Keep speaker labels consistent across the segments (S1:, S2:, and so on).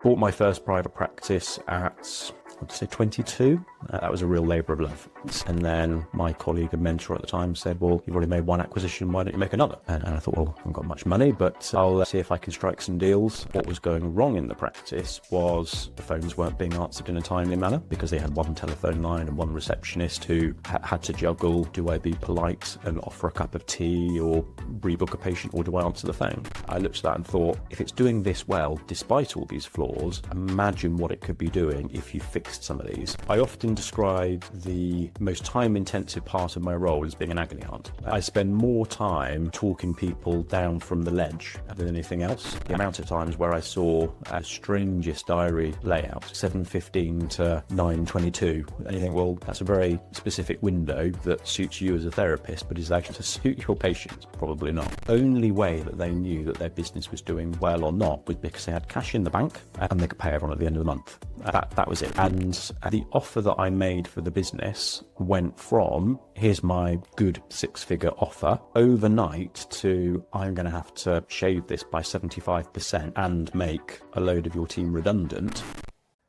S1: Bought my first private practice at, I'd say 22. That was a real labour of love. And then my colleague and mentor at the time said, well, you've already made one acquisition, why don't you make another? And I thought, well, I haven't got much money, but I'll see if I can strike some deals. What was going wrong in the practice was the phones weren't being answered in a timely manner because they had one telephone line and one receptionist who had to juggle, do I be polite and offer a cup of tea or rebook a patient, or do I answer the phone? I looked at that and thought, if it's doing this well, despite all these flaws, imagine what it could be doing if you fixed some of these. I often describe the most time-intensive part of my role as being an agony aunt. I spend more time talking people down from the ledge than anything else. The amount of times where I saw a strangest diary layout, 7:15 to 9:22, and you think, well, that's a very specific window that suits you as a therapist, but is actually to suit your patients? Probably not. Only way that they knew that their business was doing well or not was because they had cash in the bank and they could pay everyone at the end of the month. That was it. And the offer that I made for the business went from, here's my good six-figure offer, overnight to, I'm going to have to shave this by 75% and make a load of your team redundant.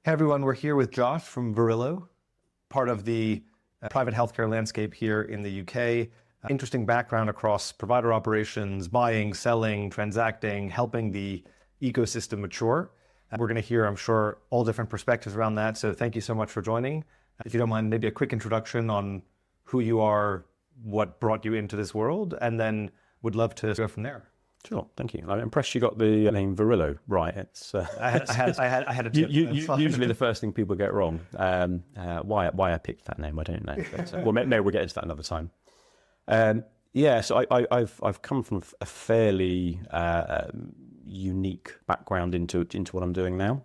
S2: Hey everyone, we're here with Josh from Verilo, part of the private healthcare landscape here in the UK. Interesting background across provider operations, buying, selling, transacting, helping the ecosystem mature. We're going to hear, I'm sure, all different perspectives around that. So thank you so much for joining. If you don't mind, maybe a quick introduction on who you are, what brought you into this world, and then would love to go from there.
S1: Sure, thank you. I'm impressed you got the name Verilo right. It's
S2: I had a tip.
S1: Usually the first thing people get wrong. Why I picked that name, I don't know. But, well, maybe we'll get into that another time. So I've come from a fairly unique background into what I'm doing now.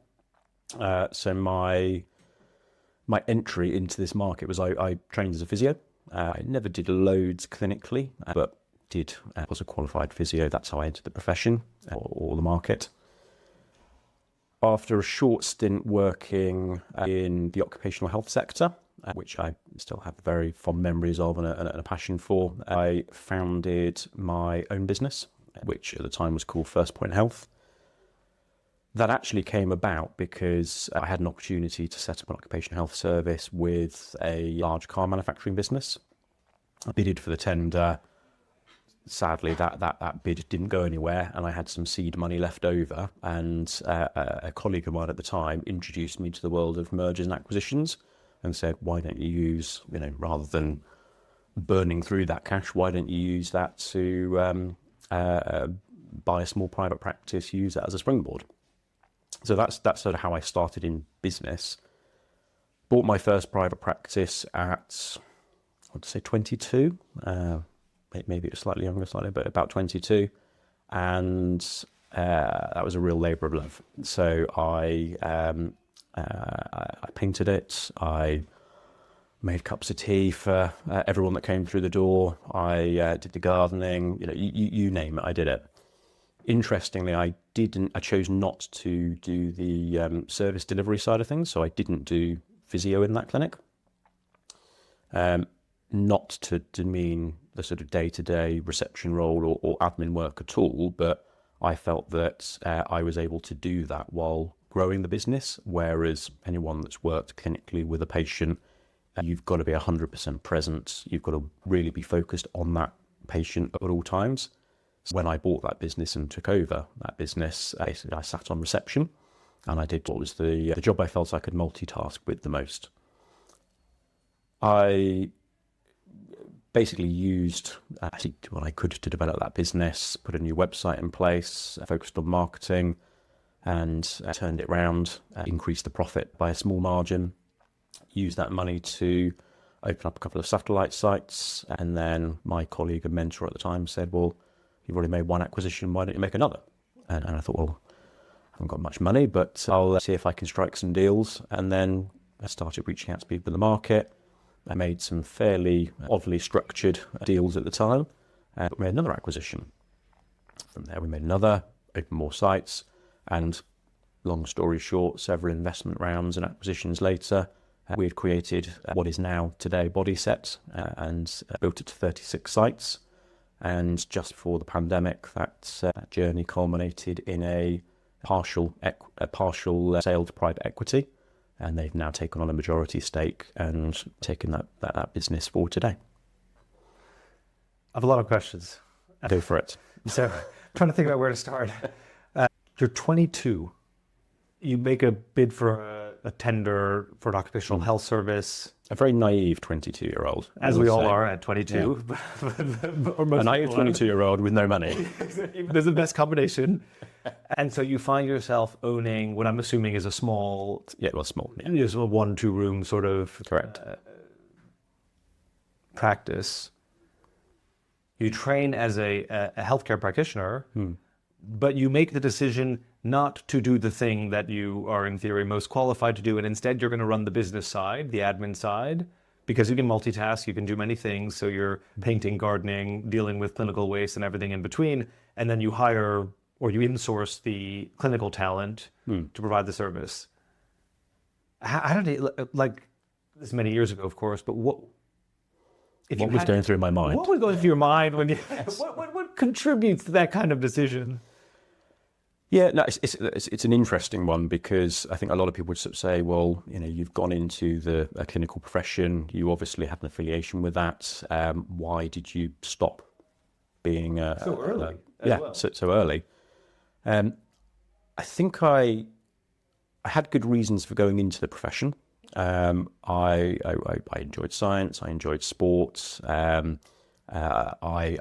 S1: So my entry into this market was I trained as a physio. I never did loads clinically, but was a qualified physio. That's how I entered the profession or the market. After a short stint working in the occupational health sector, which I still have very fond memories of and a passion for, I founded my own business, which at the time was called First Point Health. That actually came about because I had an opportunity to set up an occupational health service with a large car manufacturing business. I bidded for the tender. Sadly, that bid didn't go anywhere, and I had some seed money left over, and a colleague of mine at the time introduced me to the world of mergers and acquisitions and said, why don't you use, rather than burning through that cash, why don't you use that to buy a small private practice, use that as a springboard. So that's sort of how I started in business. Bought my first private practice at, I'd say 22. Maybe it was slightly younger, but about 22. And that was a real labour of love. So I painted it. I made cups of tea for everyone that came through the door. I did the gardening, you name it, I did it. Interestingly, I chose not to do the service delivery side of things. So I didn't do physio in that clinic. Not to demean the sort of day-to-day reception role or admin work at all, but I felt that I was able to do that while growing the business, whereas anyone that's worked clinically with a patient, you've got to be 100% present. You've got to really be focused on that patient at all times. So when I bought that business and took over that business, I sat on reception and I did what was the job I felt I could multitask with the most. I basically used what I could to develop that business, put a new website in place, focused on marketing, and turned it around, increased the profit by a small margin, used that money to open up a couple of satellite sites, and then my colleague and mentor at the time said, well, you've already made one acquisition, why don't you make another? And I thought, well, I haven't got much money, but I'll see if I can strike some deals. And then I started reaching out to people in the market. I made some fairly oddly structured deals at the time, but we made another acquisition. From there, we made another, opened more sites, and long story short, several investment rounds and acquisitions later, we had created what is now today BodySet and built it to 36 sites. And just before the pandemic, that journey culminated in a partial sale to private equity, and they've now taken on a majority stake and taken that business forward today.
S2: I have a lot of questions.
S1: Go for it.
S2: So, trying to think about where to start. You're 22. You make a bid for a tender for an occupational health service.
S1: A very naive 22-year-old.
S2: As we all are at 22.
S1: Yeah. A naive 22-year-old with no money.
S2: There's the best combination. And so you find yourself owning what I'm assuming is a small...
S1: small. Yeah.
S2: Just a 1-2 room sort of...
S1: Correct.
S2: Practice. You train as a healthcare practitioner, but you make the decision not to do the thing that you are in theory most qualified to do, and instead you're going to run the business side, the admin side, because you can multitask, you can do many things. So you're painting, gardening, dealing with clinical waste and everything in between, and then you hire or you insource the clinical talent to provide the service. How did it, like this many years ago, of course, but what
S1: was going through my mind?
S2: What was going through your mind when you? What contributes to that kind of decision?
S1: Yeah, no, it's an interesting one, because I think a lot of people would sort of say, well, you've gone into the clinical profession, you obviously have an affiliation with that. Why did you stop being
S2: so early?
S1: So early. I think I had good reasons for going into the profession. I enjoyed science, I enjoyed sports. I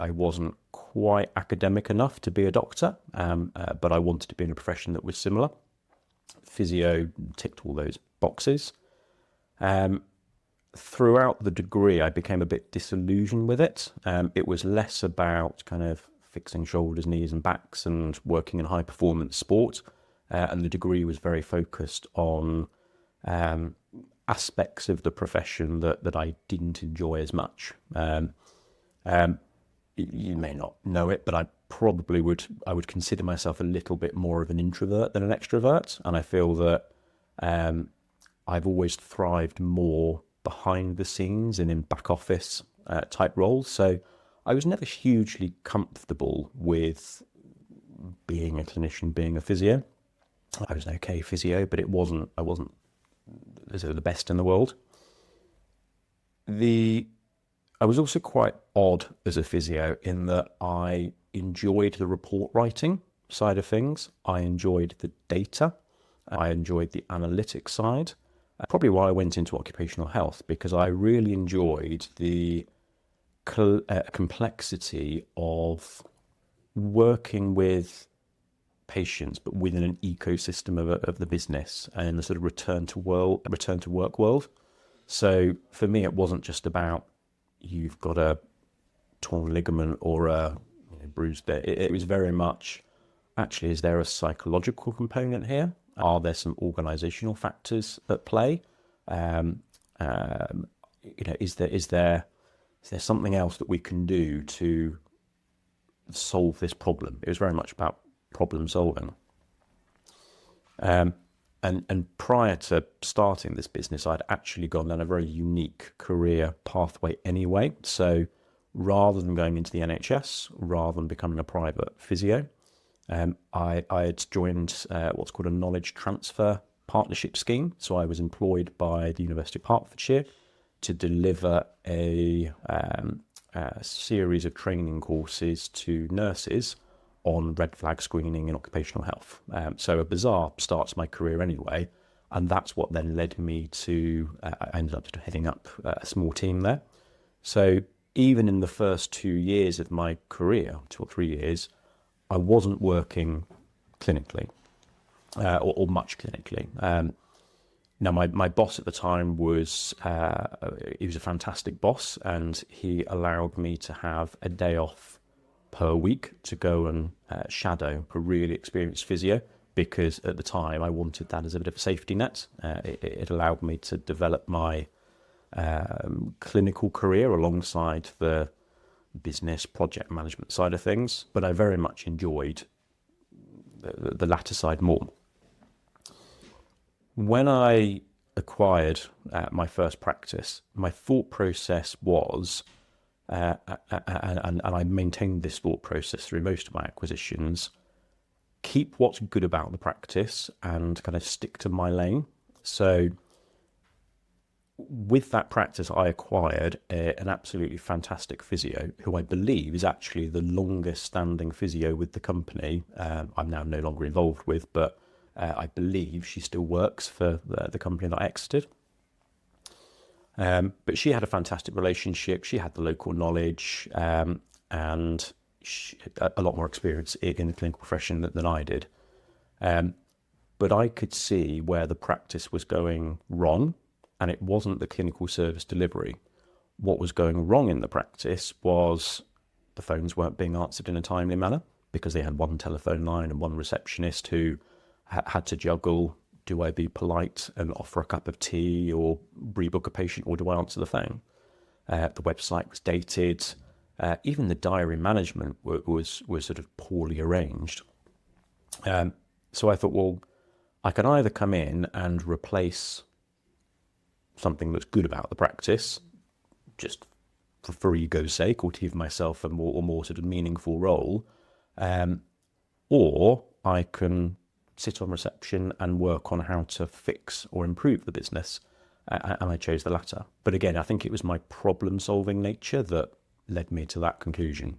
S1: wasn't quite academic enough to be a doctor, but I wanted to be in a profession that was similar. Physio ticked all those boxes. Throughout the degree, I became a bit disillusioned with it. It was less about kind of fixing shoulders, knees and backs and working in high performance sport. And the degree was very focused on aspects of the profession that I didn't enjoy as much. You may not know it, but I would consider myself a little bit more of an introvert than an extrovert. And I feel that I've always thrived more behind the scenes and in back office type roles. So I was never hugely comfortable with being a clinician, being a physio. I was an okay physio, but I wasn't the best in the world. I was also quite odd as a physio in that I enjoyed the report writing side of things. I enjoyed the data. I enjoyed the analytics side. Probably why I went into occupational health, because I really enjoyed the complexity of working with patients, but within an ecosystem of the business and the sort of return to work world. So for me, it wasn't just about you've got a torn ligament or a bruised bit. It was very much, actually, is there a psychological component here? Are there some organizational factors at play? Is there something else that we can do to solve this problem? It was very much about problem solving. And prior to starting this business, I'd actually gone down a very unique career pathway anyway. So rather than going into the NHS, rather than becoming a private physio, I had joined what's called a knowledge transfer partnership scheme. So I was employed by the University of Hertfordshire to deliver a series of training courses to nurses on red flag screening in occupational health. So a bizarre start to my career anyway, and that's what then led me to, I ended up heading up a small team there. So even in the first 2 years of my career, 2 or 3 years, I wasn't working clinically, or much clinically. Now, my boss at the time he was a fantastic boss, and he allowed me to have a day off per week to go and shadow a really experienced physio, because at the time I wanted that as a bit of a safety net. It allowed me to develop my clinical career alongside the business project management side of things, but I very much enjoyed the latter side more. When I acquired my first practice, my thought process was, and I maintained this thought process through most of my acquisitions, keep what's good about the practice and kind of stick to my lane. So with that practice, I acquired an absolutely fantastic physio who I believe is actually the longest standing physio with the company. I'm now no longer involved with, but I believe she still works for the company that I exited. But she had a fantastic relationship. She had the local knowledge and she had a lot more experience in the clinical profession than I did. But I could see where the practice was going wrong, and it wasn't the clinical service delivery. What was going wrong in the practice was the phones weren't being answered in a timely manner because they had one telephone line and one receptionist who had to juggle, do I be polite and offer a cup of tea or rebook a patient, or do I answer the phone? The website was dated. Even the diary management was sort of poorly arranged. So I thought, well, I can either come in and replace something that's good about the practice, just for ego's sake, or to give myself a more sort of meaningful role, or I can sit on reception and work on how to fix or improve the business. And I chose the latter. But again, I think it was my problem-solving nature that led me to that conclusion.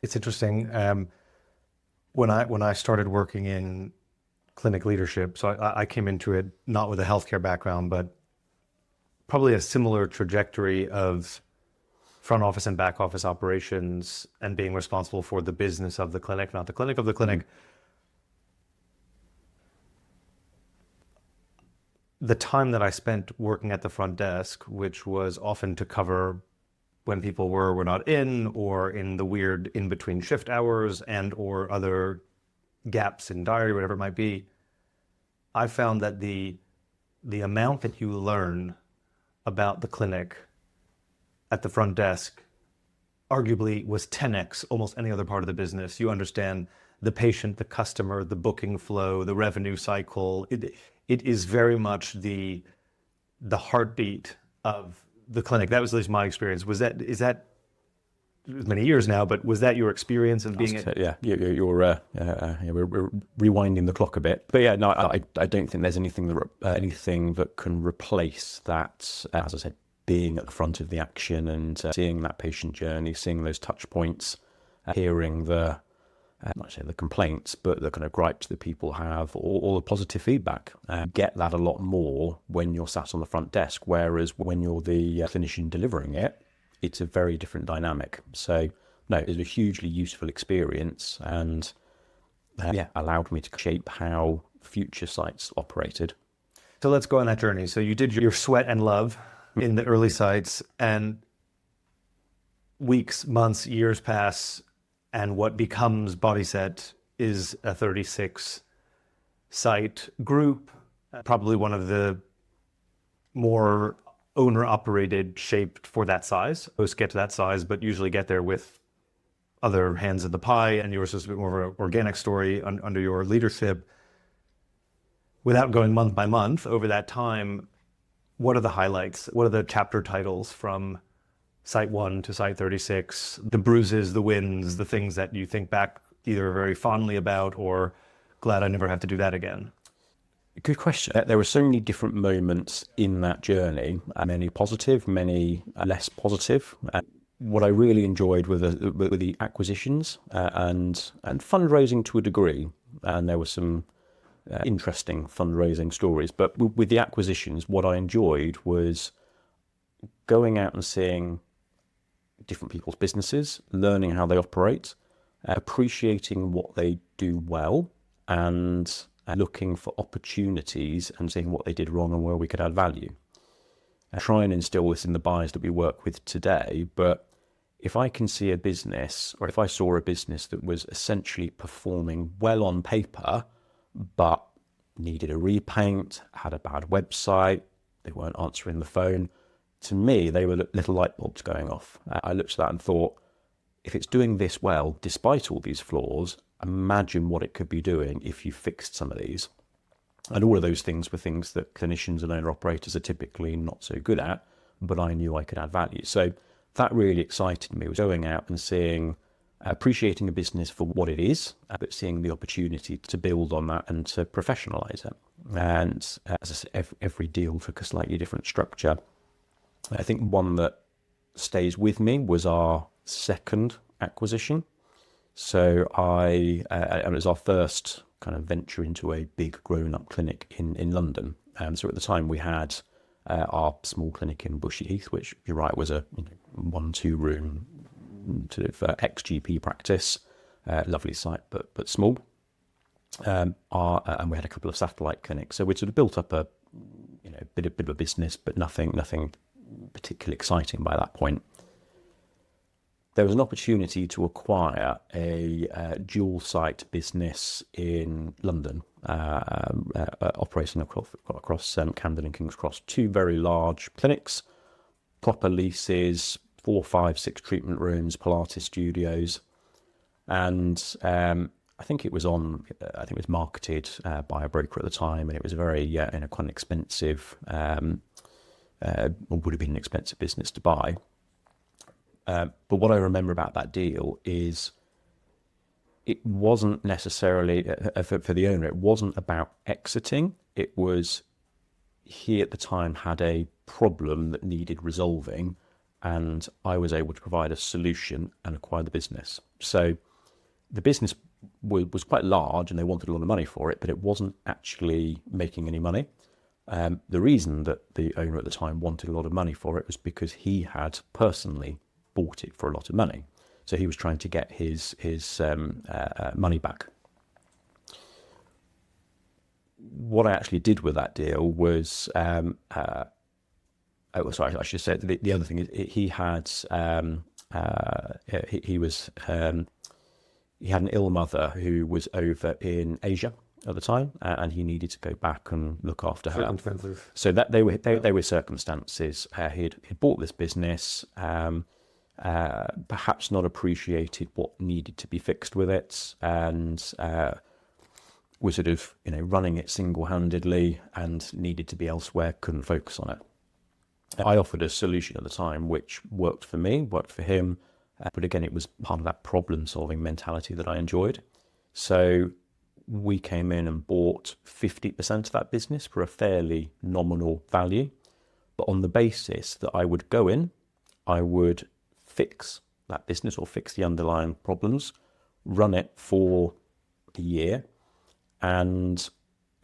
S2: It's interesting. When I started working in clinic leadership, so I came into it not with a healthcare background, but probably a similar trajectory of front office and back office operations and being responsible for the business of the clinic, not the clinic of the clinic. The time that I spent working at the front desk, which was often to cover when people were not in, or in the weird in-between shift hours and or other gaps in diary, whatever it might be, I found that the amount that you learn about the clinic at the front desk arguably was 10x almost any other part of the business. You understand the patient, the customer, the booking flow, the revenue cycle. It is very much the heartbeat of the clinic. That was at least my experience. Is that it was many years now, but was that your experience of being
S1: Yeah, we're rewinding the clock a bit. But yeah, no, I don't think there's anything that can replace that, as I said, being at the front of the action and seeing that patient journey, seeing those touch points, hearing the not say the complaints, but the kind of gripes that people have, or the positive feedback. Get that a lot more when you're sat on the front desk, whereas when you're the clinician delivering it, it's a very different dynamic. So no, it's a hugely useful experience, and allowed me to shape how future sites operated.
S2: So let's go on that journey. So you did your sweat and love in the early sites, and weeks, months, years pass, and what becomes BodySet is a 36 site group, probably one of the more owner-operated, shaped for that size. Most get to that size, but usually get there with other hands in the pie, and yours is a bit more of an organic story under your leadership. Without going month by month over that time, what are the highlights? What are the chapter titles from Site 1 to Site 36? The bruises, the wins, the things that you think back either very fondly about or glad I never have to do that again.
S1: Good question. There were so many different moments in that journey, many positive, many less positive. What I really enjoyed were the acquisitions and fundraising to a degree, and there were some interesting fundraising stories. But with the acquisitions, what I enjoyed was going out and seeing different people's businesses, learning how they operate, appreciating what they do well, and looking for opportunities and seeing what they did wrong and where we could add value. I try and instill this in the buyers that we work with today, but if I can see a business, or if I saw a business that was essentially performing well on paper, but needed a repaint, had a bad website, they weren't answering the phone, to me, they were little light bulbs going off. I looked at that and thought, if it's doing this well, despite all these flaws, imagine what it could be doing if you fixed some of these. And all of those things were things that clinicians and owner-operators are typically not so good at, but I knew I could add value. So that really excited me, was going out and seeing appreciating a business for what it is, but seeing the opportunity to build on that and to professionalize it. And as I said, every deal took a slightly different structure. I think one that stays with me was our second acquisition. So it was our first kind of venture into a big grown-up clinic in London. So at the time we had our small clinic in Bushy Heath, which, you're right, was a 1-2 room sort of ex-GP practice, lovely site, but small. And we had a couple of satellite clinics. So we'd sort of built up a bit of a business, but nothing particularly exciting by that point. There was an opportunity to acquire a dual site business in London, operating across Camden and King's Cross, 2 very large clinics, proper leases, 4, 5, 6 treatment rooms, Pilates studios. And I think it was marketed by a broker at the time, and it was a very, quite an expensive, or would have been an expensive business to buy. But what I remember about that deal is it wasn't necessarily, for the owner, it wasn't about exiting. It was, he at the time had a problem that needed resolving, and I was able to provide a solution and acquire the business. So the business was quite large and they wanted a lot of money for it, but it wasn't actually making any money. The reason that the owner at the time wanted a lot of money for it was because he had personally bought it for a lot of money. So he was trying to get his money back. What I actually did with that deal was, I should say the other thing is he had an ill mother who was over in Asia at the time, and he needed to go back and look after her. So that they were circumstances. He'd bought this business, perhaps not appreciated what needed to be fixed with it, and was sort of running it single-handedly and needed to be elsewhere, couldn't focus on it. I offered a solution at the time which worked for me, worked for him, but again, it was part of that problem-solving mentality that I enjoyed. So we came in and bought 50% of that business for a fairly nominal value, but on the basis that I would go in, I would fix that business or fix the underlying problems, run it for a year, and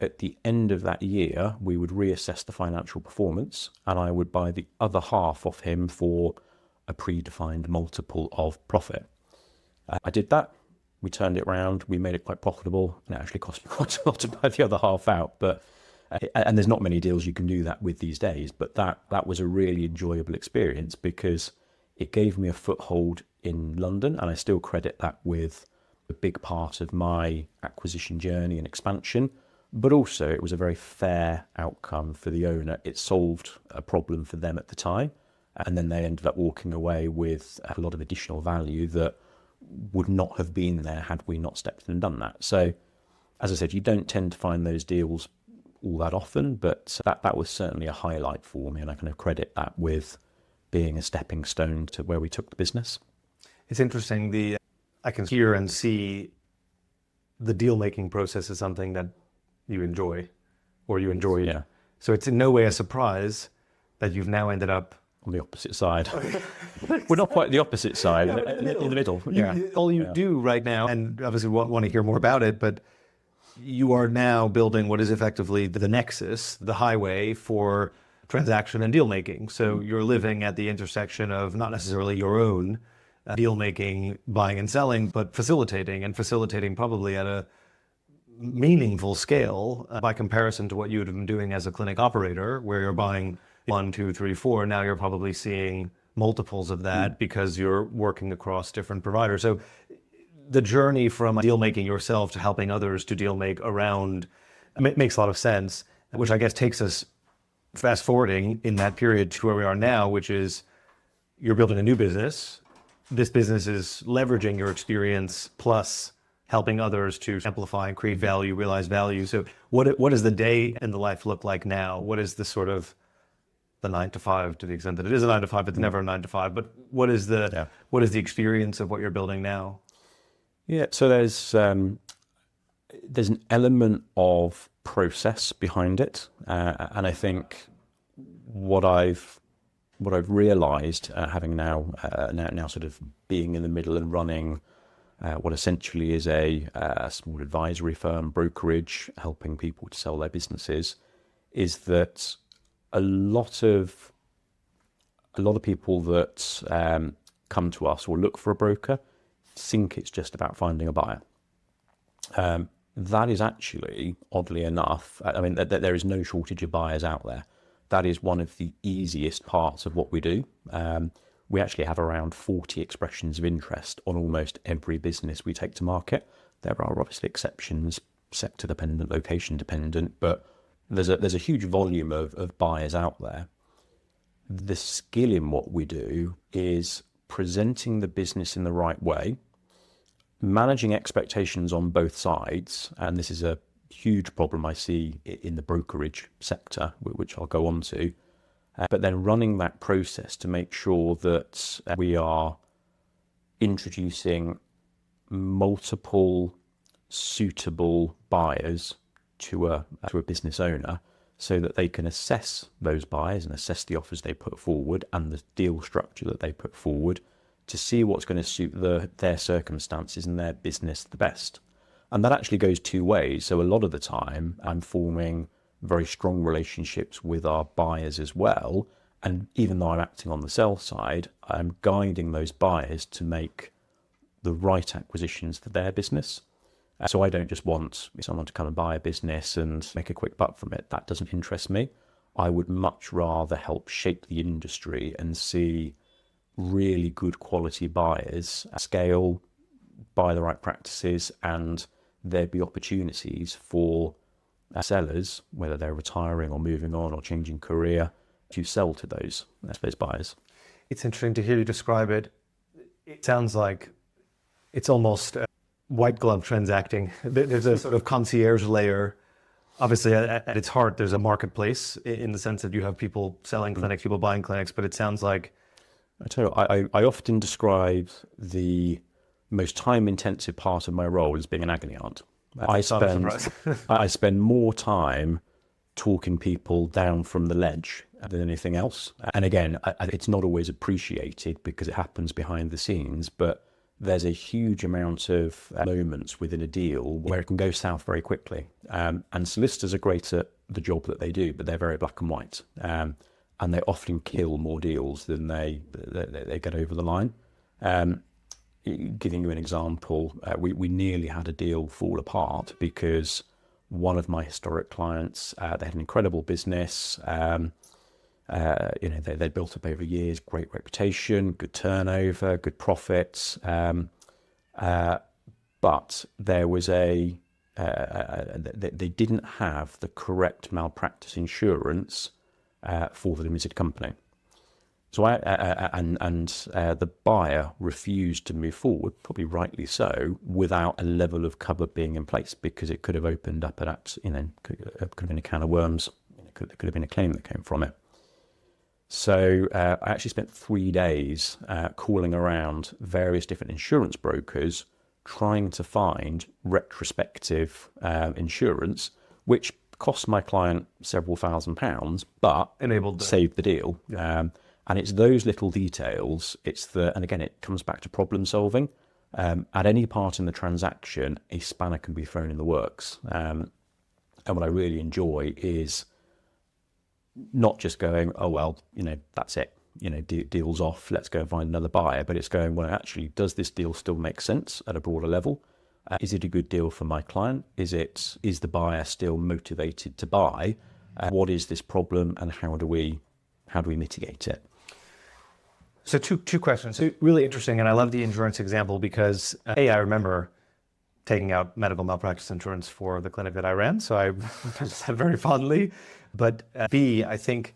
S1: at the end of that year, we would reassess the financial performance, and I would buy the other half of him for a predefined multiple of profit. I did that. We turned it around. We made it quite profitable, and it actually cost me quite a lot to buy the other half out. But and there's not many deals you can do that with these days. But that was a really enjoyable experience because it gave me a foothold in London, and I still credit that with a big part of my acquisition journey and expansion. But also, it was a very fair outcome for the owner. It solved a problem for them at the time, and then they ended up walking away with a lot of additional value that would not have been there had we not stepped in and done that. So, as I said, you don't tend to find those deals all that often, but that was certainly a highlight for me, and I kind of credit that with being a stepping stone to where we took the business.
S2: It's interesting. I can hear and see the deal-making process is something that you enjoy, or you enjoyed.
S1: Yeah.
S2: So it's in no way a surprise that you've now ended up
S1: on the opposite side. We're not quite the opposite side, in the middle.
S2: All you do right now, and obviously want to hear more about it, but you are now building what is effectively the nexus, the highway for transaction and deal making. So you're living at the intersection of not necessarily your own deal making, buying and selling, but facilitating probably at a meaningful scale by comparison to what you would have been doing as a clinic operator, where you're buying 1, 2, 3, 4. Now you're probably seeing multiples of that because you're working across different providers. So the journey from deal making yourself to helping others to deal make around makes a lot of sense, which I guess takes us fast forwarding in that period to where we are now, which is you're building a new business. This business is leveraging your experience plus helping others to amplify and create value, realize value. So what does the day and the life look like now? What is the sort of the 9 to 5, to the extent that it is a 9 to 5, it's never a 9 to 5, but what is the experience of what you're building now?
S1: Yeah, so there's an element of process behind it, and I think what I've realised, having now sort of being in the middle and running what essentially is a small advisory firm, brokerage, helping people to sell their businesses, is that a lot of people that come to us or look for a broker think it's just about finding a buyer. That is actually, oddly enough, I mean, there is no shortage of buyers out there. That is one of the easiest parts of what we do. We actually have around 40 expressions of interest on almost every business we take to market. There are obviously exceptions, sector dependent, location dependent, but there's a huge volume of buyers out there. The skill in what we do is presenting the business in the right way, managing expectations on both sides, and this is a huge problem I see in the brokerage sector, which I'll go on to, but then running that process to make sure that we are introducing multiple suitable buyers to a business owner so that they can assess those buyers and assess the offers they put forward and the deal structure that they put forward to see what's going to suit their circumstances and their business the best. And that actually goes two ways. So a lot of the time I'm forming very strong relationships with our buyers as well. And even though I'm acting on the sell side, I'm guiding those buyers to make the right acquisitions for their business. So I don't just want someone to come and buy a business and make a quick buck from it. That doesn't interest me. I would much rather help shape the industry and see really good quality buyers scale, buy the right practices, and there be opportunities for sellers, whether they're retiring or moving on or changing career, to sell to those buyers.
S2: It's interesting to hear you describe it. It sounds like it's almost white glove transacting. There's a sort of concierge layer. Obviously, at its heart, there's a marketplace in the sense that you have people selling clinics, people buying clinics, but it sounds like...
S1: I tell you, I often describe the most time-intensive part of my role as being an agony aunt. I spend more time talking people down from the ledge than anything else. And again, it's not always appreciated because it happens behind the scenes, but there's a huge amount of moments within a deal where it can go south very quickly. And solicitors are great at the job that they do, but they're very black and white. And they often kill more deals than they get over the line. Giving you an example, we nearly had a deal fall apart because one of my historic clients, they had an incredible business. They'd built up over years, great reputation, good turnover, good profits. But there was they didn't have the correct malpractice insurance for the limited company. So the buyer refused to move forward, probably rightly so, without a level of cover being in place, because it could have opened up could have been a can of worms. There could have been a claim that came from it. So I actually spent 3 days calling around various different insurance brokers, trying to find retrospective insurance, which cost my client several £1,000s, but saved the deal. And it's those little details. And again, it comes back to problem solving. At any part in the transaction, a spanner can be thrown in the works. And what I really enjoy is not just going, oh, well, that's it. Deal's off, let's go and find another buyer. But it's going, well, actually, does this deal still make sense at a broader level? Is it a good deal for my client? Is the buyer still motivated to buy? What is this problem, and how do we mitigate it?
S2: So two questions. So really interesting, and I love the insurance example because A, I remember taking out medical malpractice insurance for the clinic that I ran, so I said very fondly. But B, I think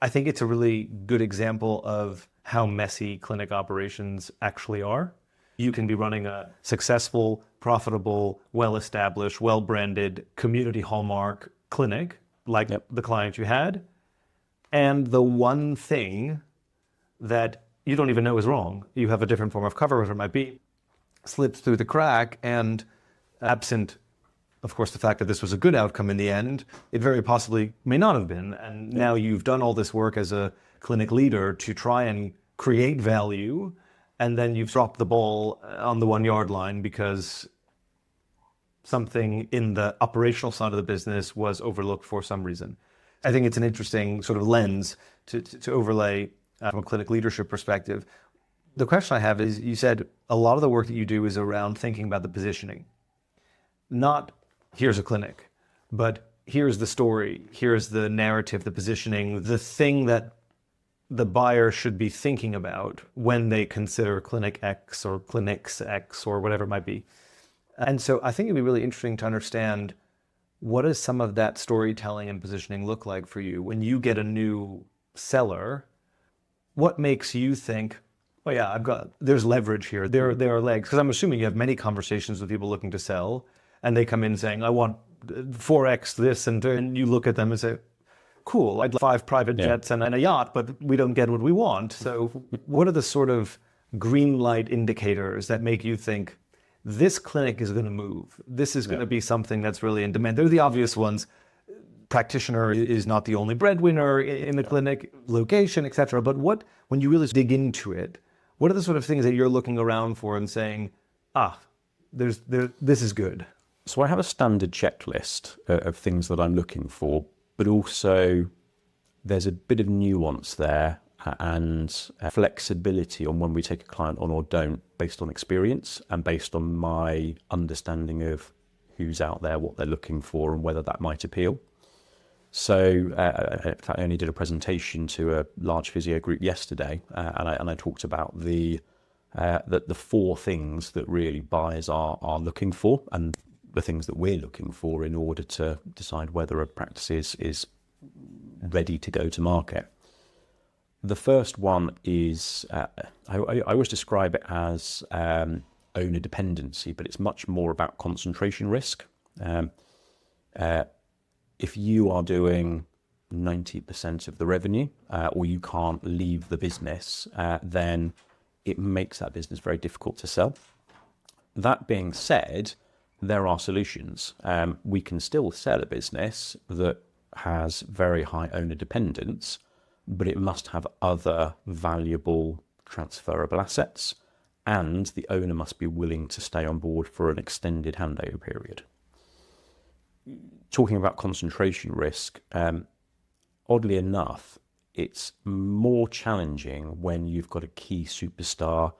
S2: it's a really good example of how messy clinic operations actually are. You can be running a successful, profitable, well-established, well-branded, community hallmark clinic like the client you had, and the one thing that you don't even know is wrong, you have a different form of cover, whatever it might be, slipped through the crack, and absent, of course, the fact that this was a good outcome in the end, it very possibly may not have been. And now you've done all this work as a clinic leader to try and create value, and then you've dropped the ball on the 1 yard line because something in the operational side of the business was overlooked for some reason. I think it's an interesting sort of lens to overlay from a clinic leadership perspective. The question I have is, you said a lot of the work that you do is around thinking about the positioning. Not here's a clinic, but here's the story, here's the narrative, the positioning, the thing that the buyer should be thinking about when they consider clinic X or clinics X or whatever it might be. And so I think it'd be really interesting to understand, what does some of that storytelling and positioning look like for you when you get a new seller? What makes you think, oh yeah, there's leverage here. There are legs. Because I'm assuming you have many conversations with people looking to sell, and they come in saying, I want 4x this, and you look at them and say, cool, I'd like 5 private jets and a yacht, but we don't get what we want. So what are the sort of green light indicators that make you think, this clinic is going to move? This is going to be something that's really in demand. They're the obvious ones. Practitioner is not the only breadwinner in the clinic, location, etc. But when you really dig into it, what are the sort of things that you're looking around for and saying, this is good?
S1: So I have a standard checklist of things that I'm looking for, but also there's a bit of nuance there and flexibility on when we take a client on or don't, based on experience and based on my understanding of who's out there, what they're looking for, and whether that might appeal. So in fact, I only did a presentation to a large physio group yesterday, and I talked about the 4 things that really buyers are looking for, and the things that we're looking for in order to decide whether a practice is ready to go to market. The first one is, I always describe it as owner dependency, but it's much more about concentration risk. If you are doing 90% of the revenue, or you can't leave the business, then it makes that business very difficult to sell. That being said, there are solutions. We can still sell a business that has very high owner dependence, but it must have other valuable transferable assets, and the owner must be willing to stay on board for an extended handover period. Talking about concentration risk, oddly enough, it's more challenging when you've got a key superstar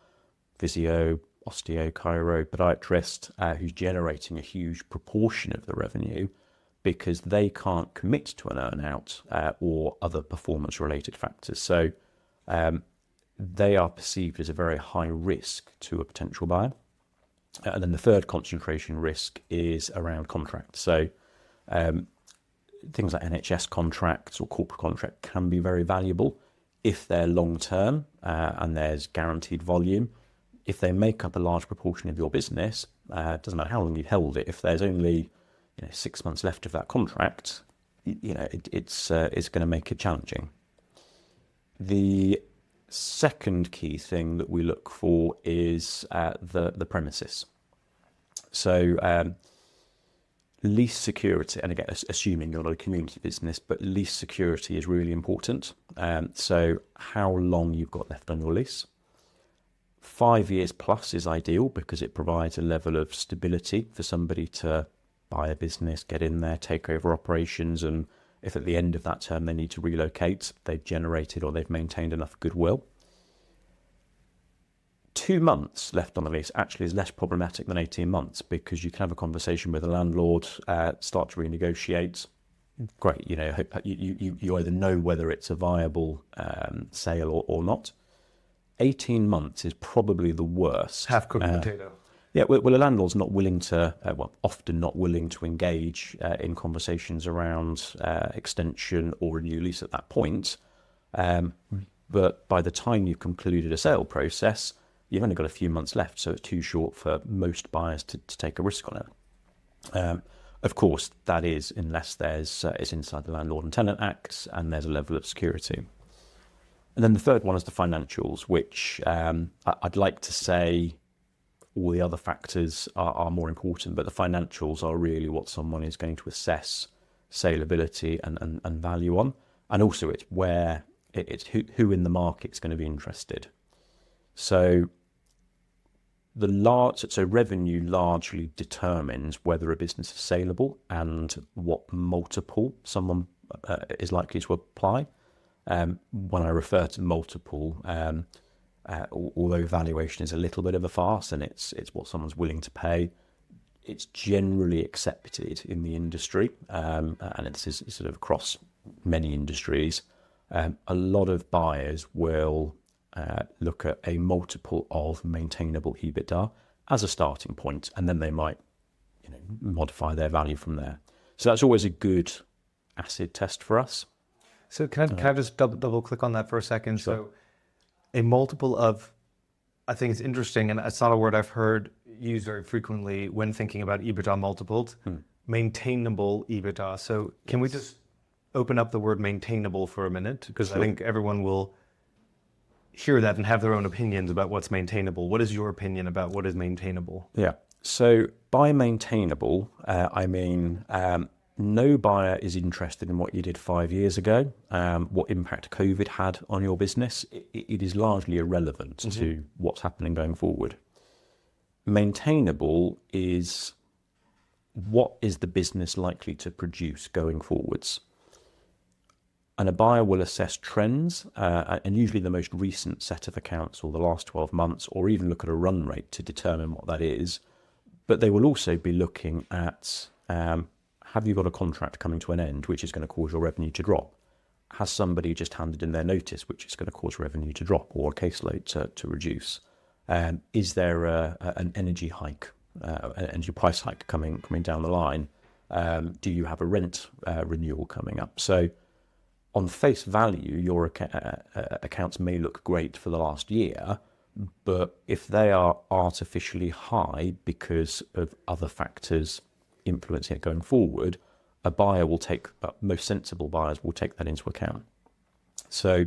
S1: physio, osteo, chiro, podiatrist who's generating a huge proportion of the revenue, because they can't commit to an earn-out or other performance-related factors. So they are perceived as a very high risk to a potential buyer. And then the third concentration risk is around contracts. So things like NHS contracts or corporate contract can be very valuable if they're long-term and there's guaranteed volume. If they make up a large proportion of your business, it doesn't matter how long you've held it. If there's only 6 months left of that contract, it's going to make it challenging. The second key thing that we look for is the premises. So lease security, and again, assuming you're not a community business, but lease security is really important. So how long you've got left on your lease. 5 years plus is ideal because it provides a level of stability for somebody to buy a business, get in there, take over operations, and if at the end of that term they need to relocate, they've generated or they've maintained enough goodwill. 2 months left on the lease actually is less problematic than 18 months because you can have a conversation with the landlord, start to renegotiate. Great, hope you either know whether it's a viable sale or not. 18 months is probably the worst.
S2: Half-cooked potato.
S1: Yeah, well, a landlord's not willing to, often not willing to engage in conversations around extension or a new lease at that point. But by the time you've concluded a sale process, you've only got a few months left, so it's too short for most buyers to take a risk on it. Of course, that is unless it's inside the Landlord and Tenant Acts and there's a level of security. And then the third one is the financials, which I'd like to say all the other factors are more important, but the financials are really what someone is going to assess saleability and value on. And also it's where it's who in the market's going to be interested. So revenue largely determines whether a business is saleable and what multiple someone is likely to apply. When I refer to multiple, although valuation is a little bit of a farce and it's what someone's willing to pay, it's generally accepted in the industry, and it's sort of across many industries. A lot of buyers will look at a multiple of maintainable EBITDA as a starting point, and then they might modify their value from there. So that's always a good acid test for us.
S2: So can I just double click on that for a second?
S1: Sure.
S2: So a multiple of, I think it's interesting, and it's not a word I've heard used very frequently when thinking about EBITDA multiples, maintainable EBITDA. So can we just open up the word maintainable for a minute? Because I think everyone will hear that and have their own opinions about what's maintainable. What is your opinion about what is maintainable?
S1: Yeah. So by maintainable, I mean no buyer is interested in what you did 5 years ago, what impact COVID had on your business. It is largely irrelevant to what's happening going forward. Maintainable is what is the business likely to produce going forwards. And a buyer will assess trends, and usually the most recent set of accounts or the last 12 months, or even look at a run rate to determine what that is. But they will also be looking at, have you got a contract coming to an end, which is going to cause your revenue to drop? Has somebody just handed in their notice, which is going to cause revenue to drop or a caseload to reduce? Is there an energy hike, an energy price hike coming down the line? Do you have a rent renewal coming up? So on face value, your accounts may look great for the last year, but if they are artificially high because of other factors influencing it going forward, a buyer will most sensible buyers will take that into account. So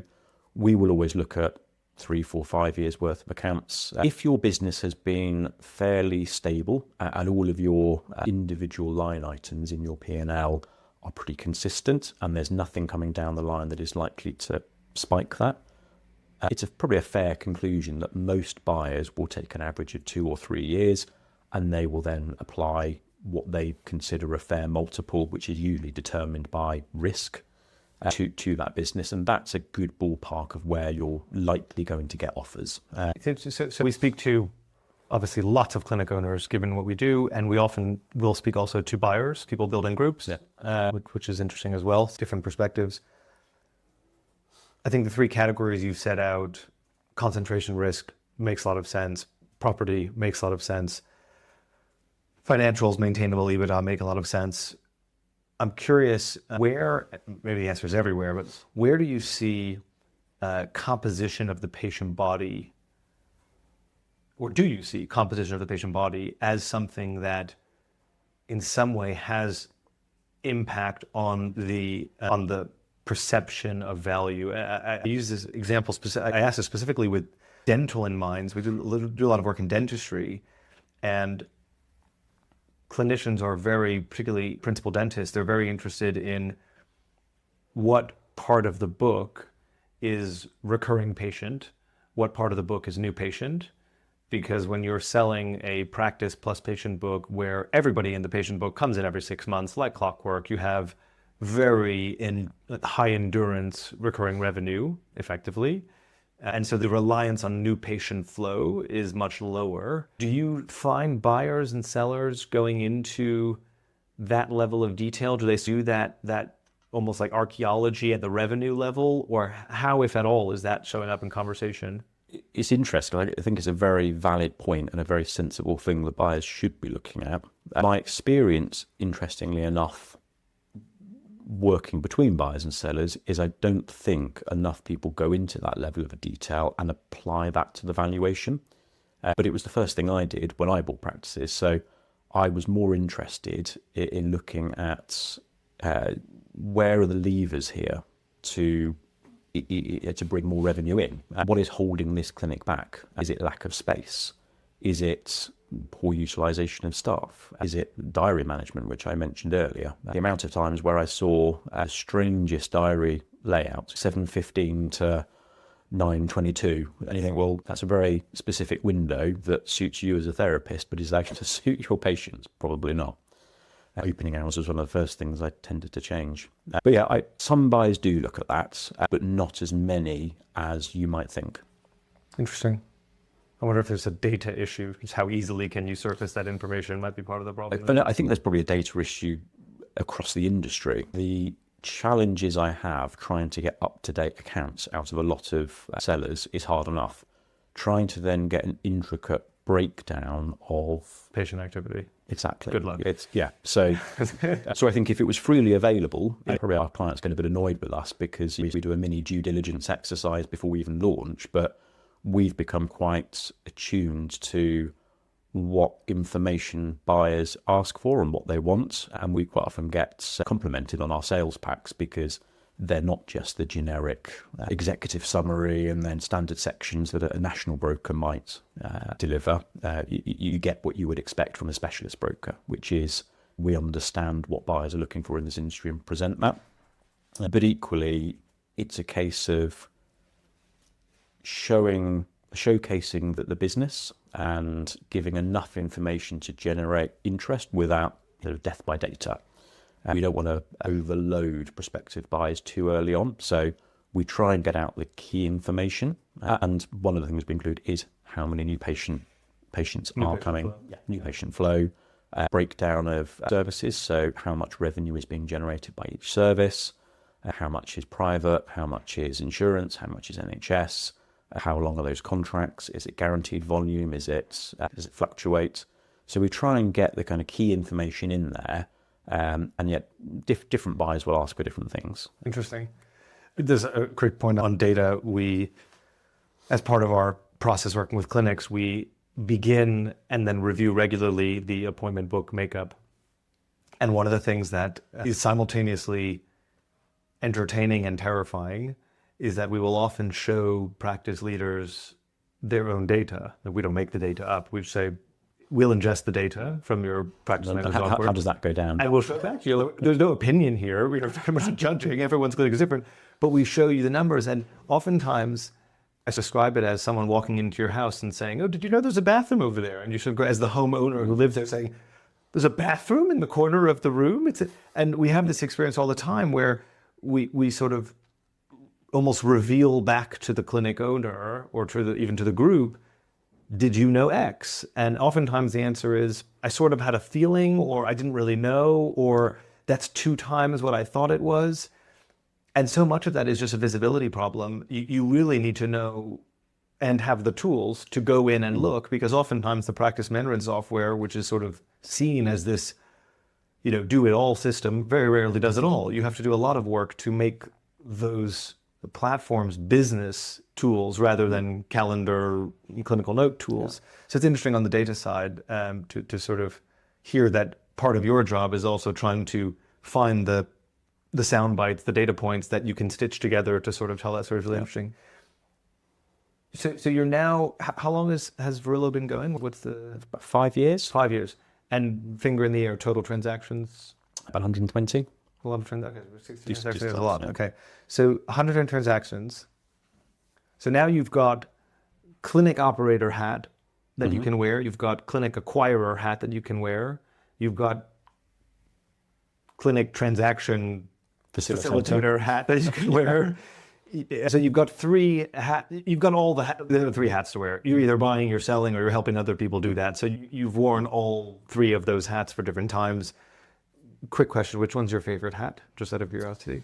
S1: we will always look at 3, 4, 5 years worth of accounts. If your business has been fairly stable and all of your individual line items in your P&L are pretty consistent and there's nothing coming down the line that is likely to spike that, it's probably a fair conclusion that most buyers will take an average of 2 or 3 years and they will then apply what they consider a fair multiple, which is usually determined by risk to that business. And that's a good ballpark of where you're likely going to get offers.
S2: So we speak to obviously lots of clinic owners given what we do, and we often will speak also to buyers, people building groups, which is interesting as well, different perspectives. I think the 3 categories you've set out, concentration risk makes a lot of sense, property makes a lot of sense, financials, maintainable EBITDA make a lot of sense. I'm curious where, maybe the answer is everywhere, but where do you see composition of the patient body, or do you see composition of the patient body as something that in some way has impact on the perception of value? I use this example, I asked this specifically with dental in mind. We do a lot of work in dentistry, and clinicians are particularly principal dentists, they're very interested in what part of the book is recurring patient, what part of the book is new patient. Because when you're selling a practice plus patient book where everybody in the patient book comes in every 6 months, like clockwork, you have very high endurance recurring revenue, effectively. And so the reliance on new patient flow is much lower. Do you find buyers and sellers going into that level of detail? Do they do that almost like archaeology at the revenue level? Or how, if at all, is that showing up in conversation?
S1: It's interesting. I think it's a very valid point and a very sensible thing that buyers should be looking at. My experience, interestingly enough, working between buyers and sellers is I don't think enough people go into that level of detail and apply that to the valuation. But it was the first thing I did when I bought practices. So I was more interested in looking at where are the levers here to bring more revenue in. What is holding this clinic back? Is it lack of space? Is it poor utilization of staff? Is it diary management, which I mentioned earlier? The amount of times where I saw a strangest diary layout, 7:15 to 9:22, and you think, well, that's a very specific window that suits you as a therapist, but is that going to suit your patients? Probably not. Opening hours was one of the first things I tended to change. But yeah, some buyers do look at that, but not as many as you might think.
S2: Interesting. I wonder if there's a data issue. Just how easily can you surface that information might be part of the problem.
S1: But I think there's probably a data issue across the industry. The challenges I have trying to get up-to-date accounts out of a lot of sellers is hard enough. Trying to then get an intricate breakdown of
S2: patient activity.
S1: Exactly.
S2: Good luck.
S1: So I think if it was freely available, probably our clients get a bit annoyed with us because we do a mini due diligence exercise before we even launch, but we've become quite attuned to what information buyers ask for and what they want, and we quite often get complimented on our sales packs because they're not just the generic executive summary and then standard sections that a national broker might deliver. You get what you would expect from a specialist broker, which is we understand what buyers are looking for in this industry and present that. But equally, it's a case of showcasing that the business and giving enough information to generate interest without death by data. We don't want to overload prospective buyers too early on, so we try and get out the key information. And one of the things we include is how many new patients are coming, new patient flow, breakdown of services, so how much revenue is being generated by each service, how much is private, how much is insurance, how much is NHS, how long are those contracts, is it guaranteed volume, does it fluctuate? So we try and get the kind of key information in there. And yet different buyers will ask for different things.
S2: Interesting. There's a quick point on data. We, as part of our process working with clinics, we begin and then review regularly the appointment book makeup. And one of the things that is simultaneously entertaining and terrifying is that we will often show practice leaders their own data. That we don't make the data up. We say, we'll ingest the data from your practice management software.
S1: How does that go down?
S2: And we'll show back to you. There's no opinion here. We're very much judging. Everyone's clinic is different. But we show you the numbers. And oftentimes, I describe it as someone walking into your house and saying, oh, did you know there's a bathroom over there? And you should go, as the homeowner who lives there, saying, there's a bathroom in the corner of the room? And we have this experience all the time where we sort of almost reveal back to the clinic owner or even to the group, did you know X? And oftentimes the answer is, I sort of had a feeling, or I didn't really know, or that's 2 times what I thought it was. And so much of that is just a visibility problem. You really need to know and have the tools to go in and look, because oftentimes the practice management software, which is sort of seen as this, do-it-all system, very rarely does it all. You have to do a lot of work to make those platforms business tools rather than calendar clinical note tools. Yeah. So it's interesting on the data side to sort of hear that part of your job is also trying to find the sound bites, the data points that you can stitch together to sort of tell that story. Is really interesting. So you're now, how long has Verilo been going? What's
S1: about 5 years.
S2: 5 years. And finger in the air, total transactions?
S1: About 120.
S2: A lot of transactions. 60 transactions is a
S1: just
S2: lot. Okay. So 100 transactions. So now you've got clinic operator hat that you can wear. You've got clinic acquirer hat that you can wear. You've got clinic transaction facilitator hat that you can wear. So you've got 3 hats. You've got all the 3 hats to wear. You're either buying, you're selling, or you're helping other people do that. So you've worn all 3 of those hats for different times. Quick question, which one's your favorite hat? Just out of curiosity.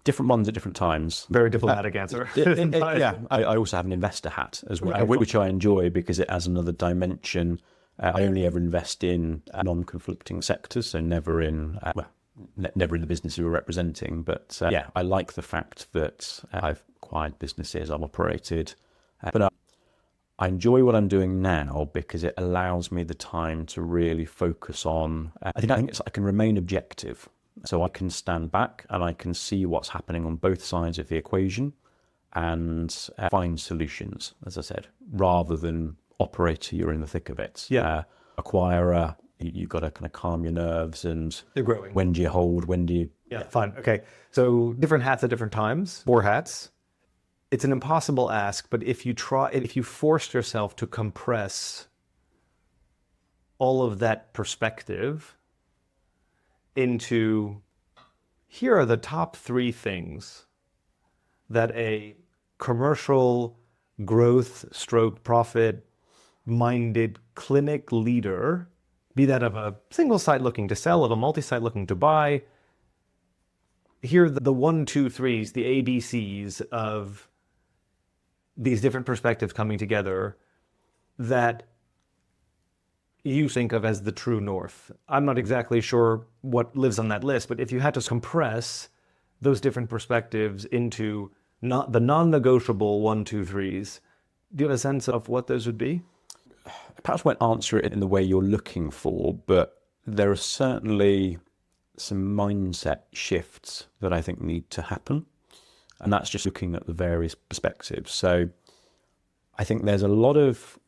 S1: Different ones at different times.
S2: Very diplomatic answer.
S1: Yeah, I also have an investor hat as well, which I enjoy because it has another dimension. I only ever invest in non-conflicting sectors, so never in never in the business you're representing. But I like the fact that I've acquired businesses, I've operated, but I enjoy what I'm doing now because it allows me the time to really focus on, I think I can remain objective. So I can stand back and I can see what's happening on both sides of the equation and find solutions, as I said, rather than operator, you're in the thick of it.
S2: Yeah.
S1: Acquirer, you've got to kind of calm your nerves and
S2: They're growing.
S1: when do you hold, when do you...
S2: Yeah, fine. Okay. So different hats at different times, 4 hats. It's an impossible ask, but if you forced yourself to compress all of that perspective into, here are the top 3 things that a commercial growth stroke profit minded clinic leader, be that of a single site looking to sell, of a multi-site looking to buy, here are the 1, 2, 3s, the ABCs of these different perspectives coming together that you think of as the true north. I'm not exactly sure what lives on that list, but if you had to compress those different perspectives into not the non-negotiable 1, 2, 3s, do you have a sense of what those would be?
S1: Perhaps won't answer it in the way you're looking for, but there are certainly some mindset shifts that I think need to happen. And that's just looking at the various perspectives. So I think there's a lot of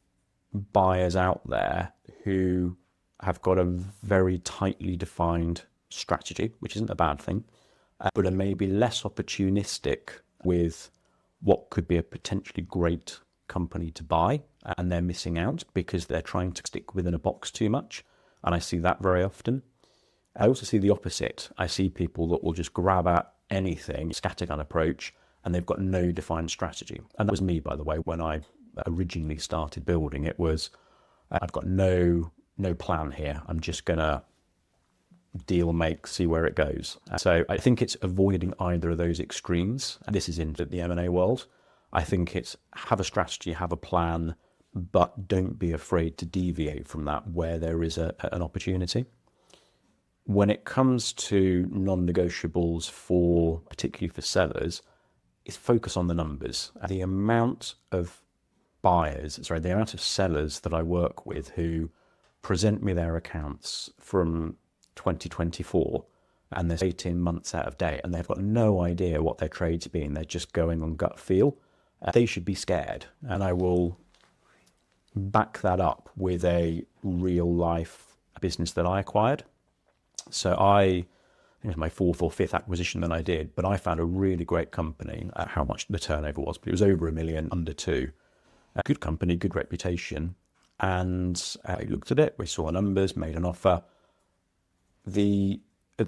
S1: buyers out there who have got a very tightly defined strategy, which isn't a bad thing, but are maybe less opportunistic with what could be a potentially great company to buy, and they're missing out because they're trying to stick within a box too much. And I see that very often. I also see the opposite. I see people that will just grab at anything, scattergun approach, and they've got no defined strategy. And that was me, by the way, when I originally started building it. Was I've got no plan here. I'm just gonna deal make, see where it goes. So I think it's avoiding either of those extremes. And this is in the M&A world. I think it's have a strategy, have a plan, but don't be afraid to deviate from that where there is an opportunity. When it comes to non-negotiables for, particularly for sellers, is focus on the numbers. The amount of the amount of sellers that I work with who present me their accounts from 2024 and they're 18 months out of date and they've got no idea what their trade's been. They're just going on gut feel. They should be scared. And I will back that up with a real life business that I acquired. So I think it was my 4th or 5th acquisition that I did, but I found a really great company at how much the turnover was, but it was over $1 million, under 2. A good company, good reputation. And I looked at it, we saw numbers, made an offer. At the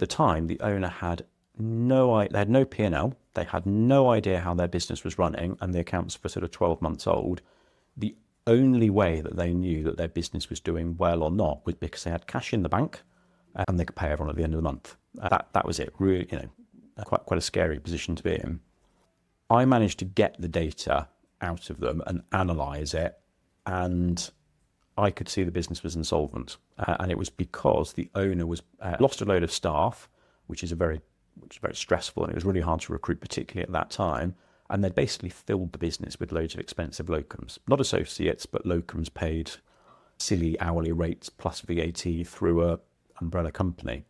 S1: time, the owner had they had no P&L. They had no idea how their business was running, and the accounts were sort of 12 months old. The only way that they knew that their business was doing well or not was because they had cash in the bank and they could pay everyone at the end of the month. That was it. Really, quite a scary position to be in. I managed to get the data out of them and analyze it, and I could see the business was insolvent. And it was because the owner was lost a load of staff, which is very stressful, and it was really hard to recruit, particularly at that time. And they'd basically filled the business with loads of expensive locums, not associates, but locums paid silly hourly rates plus VAT through a umbrella company.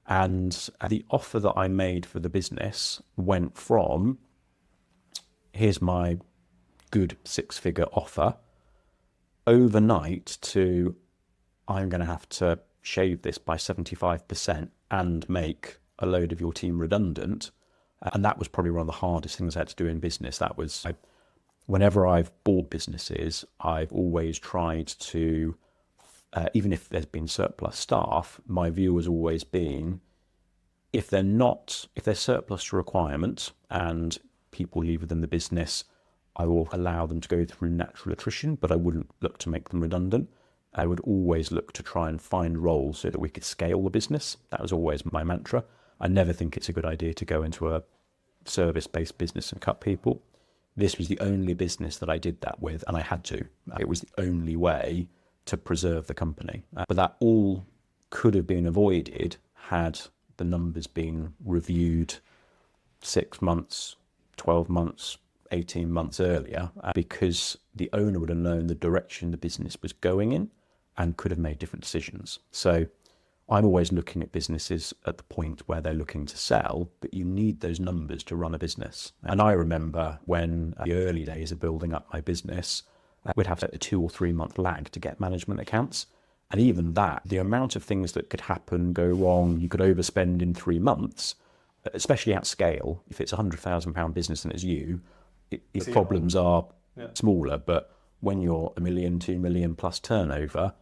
S1: And the offer that I made for the business went from, here's my good 6-figure offer, overnight to, I'm going to have to shave this by 75% and make a load of your team redundant. And that was probably one of the hardest things I had to do in business. That was, whenever I've bought businesses, I've always tried to, even if there's been surplus staff, my view has always been, if they're surplus to requirements and people leave within the business, I will allow them to go through natural attrition, but I wouldn't look to make them redundant. I would always look to try and find roles so that we could scale the business. That was always my mantra. I never think it's a good idea to go into a service-based business and cut people. This was the only business that I did that with, and I had to. It was the only way to preserve the company. But that all could have been avoided had the numbers been reviewed 6 months, 12 months, 18 months earlier, because the owner would have known the direction the business was going in and could have made different decisions. So I'm always looking at businesses at the point where they're looking to sell, but you need those numbers to run a business. And I remember when the early days of building up my business, we'd have a 2 or 3 month lag to get management accounts. And even that, the amount of things that could happen, go wrong, you could overspend in 3 months, especially at scale. If it's £100,000 business and it's you, problems are smaller. But when you're 1 million, 2 million plus turnover,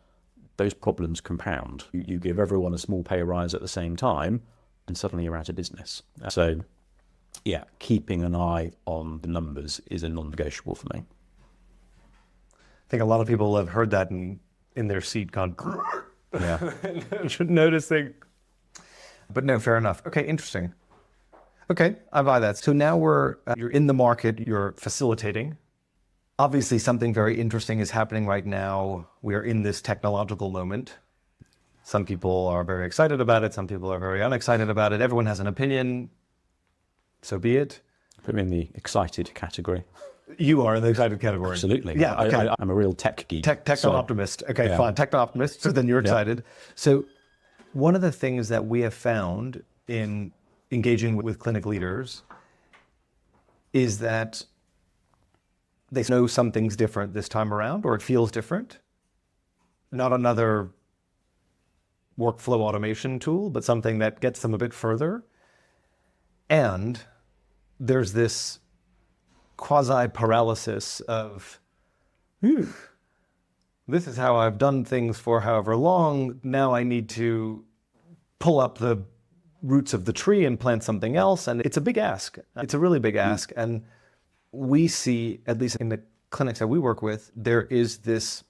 S1: those problems compound. You give everyone a small pay rise at the same time, and suddenly you're out of business. So, yeah, keeping an eye on the numbers is a non-negotiable for me.
S2: I think a lot of people have heard that in their seat gone,
S1: Yeah.
S2: noticing. But no, fair enough. Okay, interesting. Okay, I buy that. So now you're in the market, you're facilitating. Obviously, something very interesting is happening right now. We are in this technological moment. Some people are very excited about it. Some people are very unexcited about it. Everyone has an opinion. So be it.
S1: Put me in the excited category.
S2: You are in the excited category.
S1: Absolutely.
S2: Yeah, okay.
S1: I'm a real tech geek.
S2: Techno-optimist. Okay, yeah. Fine. Techno-optimist. So then you're excited. Yeah. So one of the things that we have found in engaging with clinic leaders is that they know something's different this time around, or it feels different. Not another workflow automation tool, but something that gets them a bit further. And there's this quasi-paralysis of, this is how I've done things for however long. Now I need to pull up the roots of the tree and plant something else. And it's a big ask. It's a really big ask. And we see, at least in the clinics that we work with, there is this,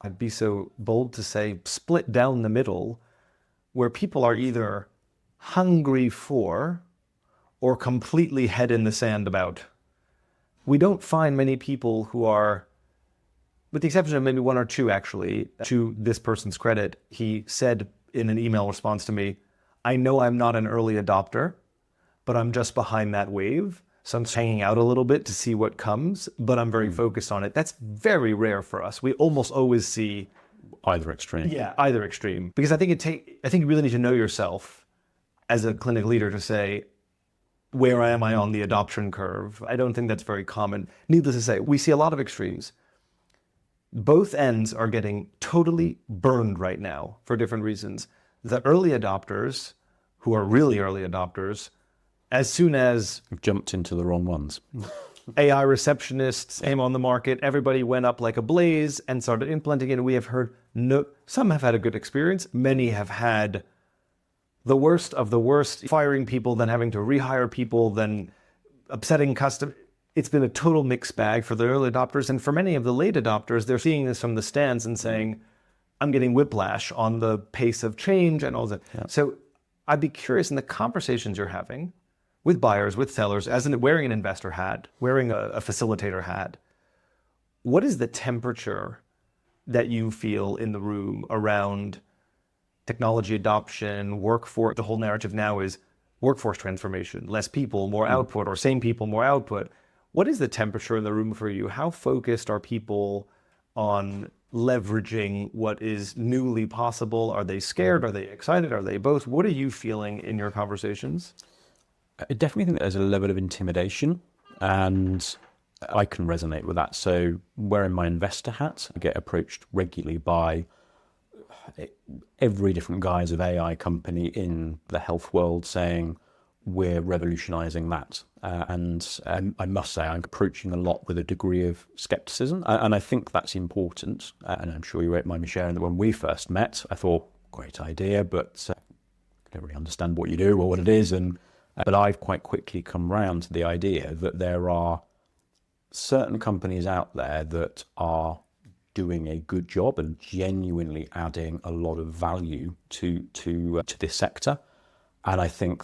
S2: I'd be so bold to say, split down the middle, where people are either hungry for or completely head in the sand about. We don't find many people who are, with the exception of maybe one or two actually, to this person's credit, he said in an email response to me, I know I'm not an early adopter, but I'm just behind that wave. So I'm hanging out a little bit to see what comes, but I'm very focused on it. That's very rare for us. We almost always see
S1: either extreme.
S2: Yeah, either extreme. Because I think you really need to know yourself as a clinic leader to say, where am I on the adoption curve? I don't think that's very common. Needless to say, we see a lot of extremes. Both ends are getting totally burned right now for different reasons. The early adopters, who are really early adopters, as soon as
S1: we've jumped into the wrong ones.
S2: AI receptionists came on the market, everybody went up like a blaze and started implementing it. And we have heard some have had a good experience. Many have had the worst of the worst, firing people, then having to rehire people, then upsetting customers. It's been a total mixed bag for the early adopters. And for many of the late adopters, they're seeing this from the stands and saying, I'm getting whiplash on the pace of change and all that. Yeah. So I'd be curious in the conversations you're having with buyers, with sellers, wearing an investor hat, wearing a facilitator hat, what is the temperature that you feel in the room around technology adoption, workforce? The whole narrative now is workforce transformation, less people, more output, or same people, more output. What is the temperature in the room for you? How focused are people on leveraging what is newly possible? Are they scared? Are they excited? Are they both? What are you feeling in your conversations?
S1: I definitely think there's a level of intimidation, and I can resonate with that. So wearing my investor hat, I get approached regularly by every different guise of AI company in the health world saying, we're revolutionizing that. And I must say, I'm approaching a lot with a degree of skepticism. And I think that's important. And I'm sure you won't mind me sharing that when we first met, I thought, great idea, but I don't really understand what you do or what it is. But I've quite quickly come round to the idea that there are certain companies out there that are doing a good job and genuinely adding a lot of value to this sector. And I think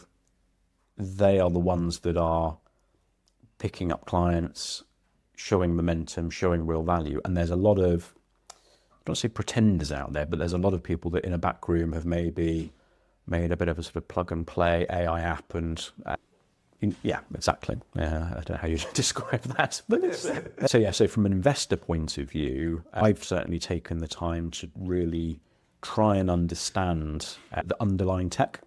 S1: they are the ones that are picking up clients, showing momentum, showing real value. And there's a lot of, I don't say pretenders out there, but there's a lot of people that in a back room have maybe made a bit of a sort of plug and play AI app and yeah, exactly. I don't know how you describe that. So from an investor point of view, I've certainly taken the time to really try and understand the underlying tech.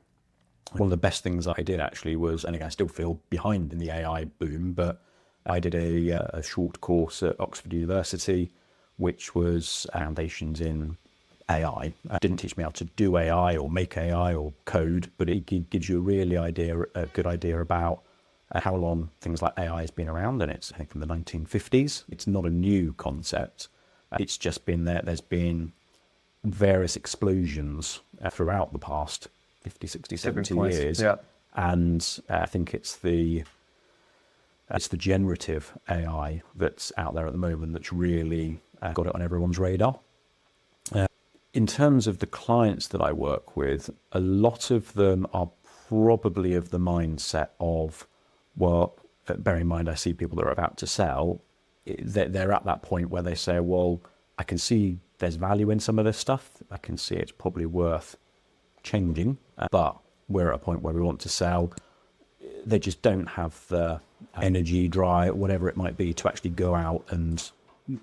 S1: One of the best things I did actually was, and again, I still feel behind in the AI boom, but I did a short course at Oxford University, which was Foundations in AI. It didn't teach me how to do AI or make AI or code, but it gives you a good idea about how long things like AI has been around, and it's, I think, from the 1950s. It's not a new concept. It's just been there. There's been various explosions throughout the past 50, 60, 70 years.
S2: Yeah.
S1: And I think it's the generative AI that's out there at the moment that's really got it on everyone's radar. In terms of the clients that I work with, a lot of them are probably of the mindset of, well, bear in mind, I see people that are about to sell, they're at that point where they say, well, I can see there's value in some of this stuff. I can see it's probably worth changing, but we're at a point where we want to sell. They just don't have the energy, drive, whatever it might be, to actually go out and